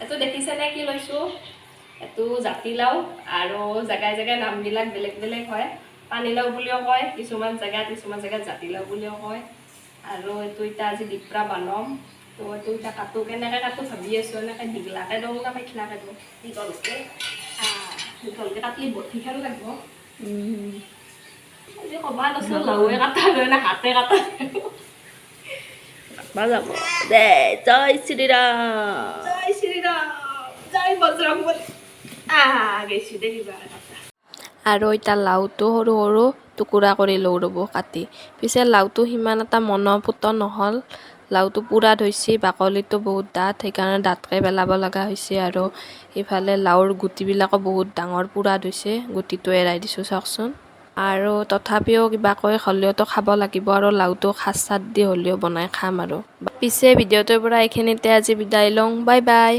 এইটো দেখিছেনে কি লৈছোঁ? এইটো জাতিলাও আৰু জেগাই জেগাই নামবিলাক বেলেগ বেলেগ হয়। পানীলাও বুলিও কয় কিছুমান জেগাত জাতিলাও বুলিও কয়। আৰু এইটো এতিয়া আজি দিপৰা বানম। তো এইটো এতিয়া কাটো, কেনেকৈ কাটো ভাবি আছোঁ। এনেকৈ দীঘলাকৈ দিওঁ না পাতলাকৈ দিওঁ, দীঘলকৈ কাটলি বটি খাব লাগিব। আজি ক'বা লৈছোঁ লাওৱে কাটা যায় না হাতে কাটা যাব দে। জয় শ্ৰীৰাম, জয় শ্ৰীৰাম, জয় বজৰংবলী। গেছি দে কিবা আৰু এতিয়া লাওটো সৰু সৰু টুকুৰা কৰি লওঁ ৰ'ব কাটি। পিছে লাওটো সিমান এটা মনপুত নহ'ল। লাওটো পুৰা ধৰিছে, বাকলিটো বহুত ডাঠ, সেইকাৰণে ডাঠকৈ পেলাব লগা হৈছে। আৰু ইফালে লাওৰ গুটিবিলাকো বহুত ডাঙৰ পুৰা ধৰিছে, গুটিটো এৰাই দিছোঁ চাওকচোন। আৰু তথাপিও কিবাকৈ হ'লেওতো খাব লাগিব, আৰু লাওটো খাৰ চাৰ দি হ'লেও বনাই খাম আৰু। পিছে ভিডিঅ'টোৰ পৰা এইখিনিতে আজি বিদায় লওঁ, বাই বাই।